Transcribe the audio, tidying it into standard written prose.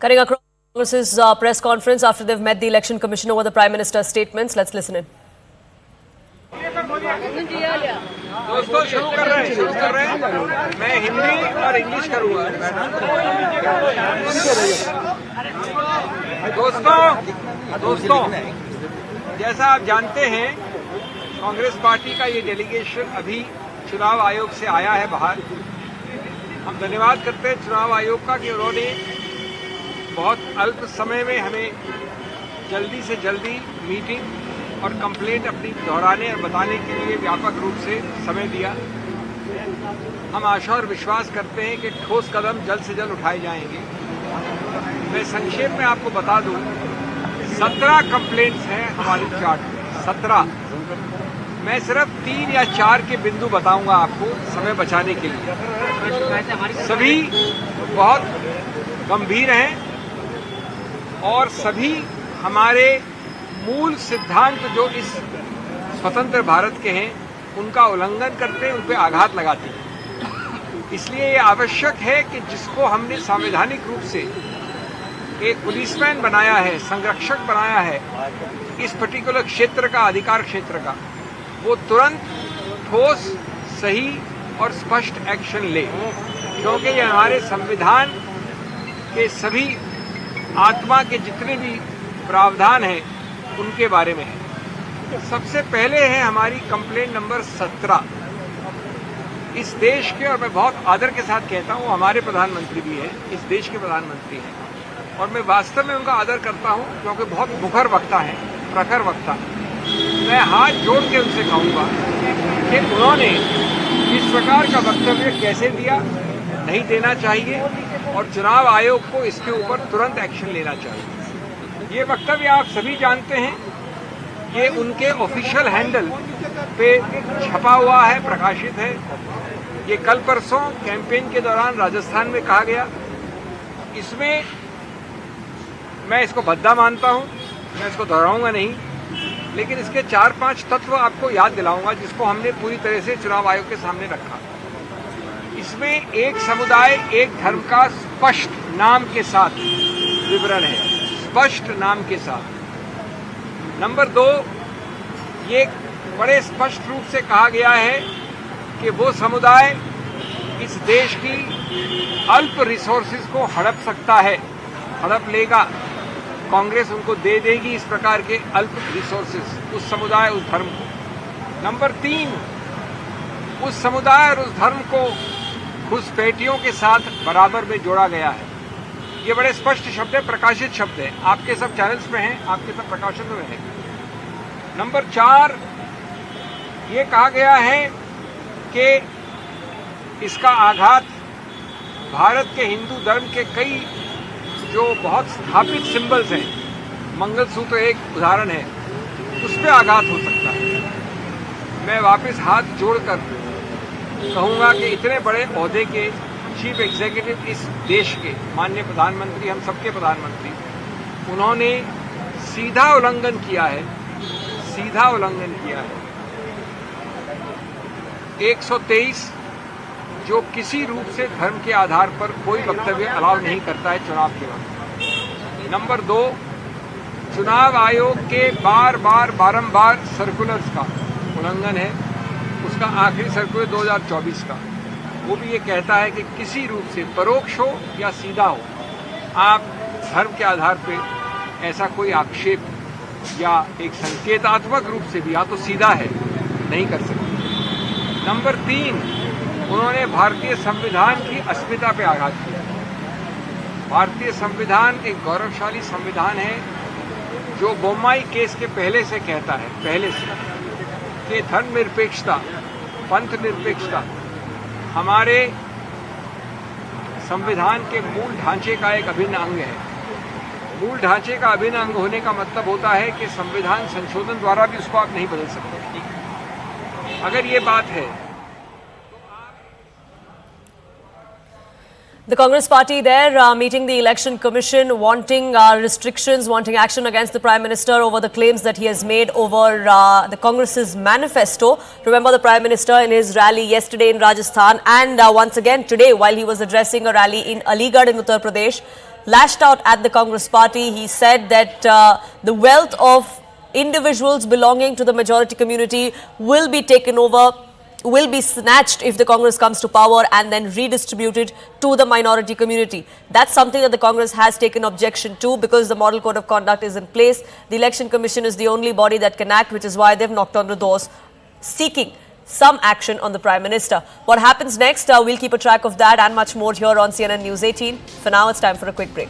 Cutting across Congress's press conference after they've met the Election Commission over the Prime Minister's statements. Let's listen in. दोस्तों शुरू कर रहे हैं मैं हिंदी और इंग्लिश करूंगा। दोस्तों जैसा आप जानते हैं कांग्रेस पार्टी का ये डेलीगेशन अभी चुनाव आयोग से आया है बाहर। हम धन्यवाद करते हैं चुनाव आयोग का कि उन्होंने बहुत अल्प समय में हमें जल्दी से जल्दी मीटिंग और कंप्लेंट अपनी दोहराने और बताने के लिए व्यापक रूप से समय दिया। हम आशा और विश्वास करते हैं कि ठोस कदम जल्द से जल्द उठाए जाएंगे। मैं संक्षेप में आपको बता दूं, 17 कंप्लेंट्स हैं हमारे चार्ट में, 17। मैं सिर्फ 3 या 4 के बिंदु बताऊंगा आपको समय बचाने के लिए। सभी बहुत गंभीर हैं और सभी हमारे मूल सिद्धांत जो इस स्वतंत्र भारत के हैं उनका उल्लंघन करते हैं, उन पर आघात लगाते हैं। इसलिए ये आवश्यक है कि जिसको हमने संवैधानिक रूप से एक पुलिसमैन बनाया है, संरक्षक बनाया है इस पर्टिकुलर क्षेत्र का, अधिकार क्षेत्र का, वो तुरंत ठोस, सही और स्पष्ट एक्शन ले, क्योंकि ये हमारे संविधान के सभी आत्मा के जितने भी प्रावधान हैं उनके बारे में है। सबसे पहले है हमारी कंप्लेंट नंबर 17। इस देश के, और मैं बहुत आदर के साथ कहता हूं, हमारे प्रधानमंत्री भी हैं, इस देश के प्रधानमंत्री हैं और मैं वास्तव में उनका आदर करता हूं क्योंकि बहुत मुखर वक्ता है, प्रखर वक्ता है। मैं हाथ जोड़ के उनसे कहूंगा कि उन्होंने इस प्रकार का वक्तव्य कैसे दिया, नहीं देना चाहिए और चुनाव आयोग को इसके ऊपर तुरंत एक्शन लेना चाहिए। ये वक्तव्य आप सभी जानते हैं, ये उनके ऑफिशियल हैंडल पे छपा हुआ है, प्रकाशित है। ये कल परसों कैंपेन के दौरान राजस्थान में कहा गया। इसमें मैं इसको भद्दा मानता हूं, मैं इसको दोहराऊंगा नहीं, लेकिन इसके 4-5 तत्व आपको याद दिलाऊंगा जिसको हमने पूरी तरह से चुनाव आयोग के सामने रखा। इसमें एक समुदाय एक धर्म का स्पष्ट नाम के साथ विवरण है, स्पष्ट नाम के साथ। नंबर 2, ये बड़े स्पष्ट रूप से कहा गया है कि वो समुदाय इस देश की अल्प रिसोर्सेज को हड़प सकता है, हड़प लेगा, कांग्रेस उनको दे देगी इस प्रकार के अल्प रिसोर्सेज, उस समुदाय, उस धर्म को। नंबर 3, उस समुदाय और उस धर्म को घुसपैठियों के साथ बराबर में जोड़ा गया है। ये बड़े स्पष्ट शब्द है, प्रकाशित शब्द है, आपके सब चैनल्स में हैं, आपके सब प्रकाशन में है। नंबर 4, ये कहा गया है कि इसका आघात भारत के हिंदू धर्म के कई जो बहुत स्थापित सिंबल्स हैं, मंगलसूत्र एक उदाहरण है, उस पर आघात हो सकता है। मैं वापस हाथ जोड़कर कहूंगा कि इतने बड़े ओहदे के चीफ एग्जीक्यूटिव इस देश के माननीय प्रधानमंत्री, हम सबके प्रधानमंत्री, उन्होंने सीधा उल्लंघन किया है, सीधा उल्लंघन किया है 123, जो किसी रूप से धर्म के आधार पर कोई वक्तव्य अलाउ नहीं करता है चुनाव के वक्त। नंबर 2, चुनाव आयोग के बारंबार सर्कुलर्स का उल्लंघन है। उसका आखिरी सर्कुलर 2024 का, वो भी ये कहता है कि किसी रूप से परोक्ष हो या सीधा हो, आप धर्म के आधार पर ऐसा कोई आक्षेप या एक संकेतात्मक रूप से भी, या तो सीधा है, नहीं कर सकते। नंबर 3, उन्होंने भारतीय संविधान की अस्मिता पे आघात किया। भारतीय संविधान एक गौरवशाली संविधान है जो बोम्माई केस के पहले से कहता है, पहले से, कि धर्मनिरपेक्षता, पंथ निरपेक्षता हमारे संविधान के मूल ढांचे का एक अभिन्न अंग है। मूल ढांचे का अभिन्न अंग होने का मतलब होता है कि संविधान संशोधन द्वारा भी उसको आप नहीं बदल सकते। अगर ये बात है, The Congress party there meeting the Election Commission, wanting restrictions, wanting action against the Prime Minister over the claims that he has made over the Congress's manifesto. Remember the Prime Minister in his rally yesterday in Rajasthan and once again today while he was addressing a rally in Aligarh in Uttar Pradesh, lashed out at the Congress party. He said that the wealth of individuals belonging to the majority community will be taken over, will be snatched if the Congress comes to power and then redistributed to the minority community. That's something that the Congress has taken objection to because the Model Code of Conduct is in place. The Election Commission is the only body that can act, which is why they've knocked on the doors seeking some action on the Prime Minister. What happens next? We'll keep a track of that and much more here on CNN News 18. For now, it's time for a quick break.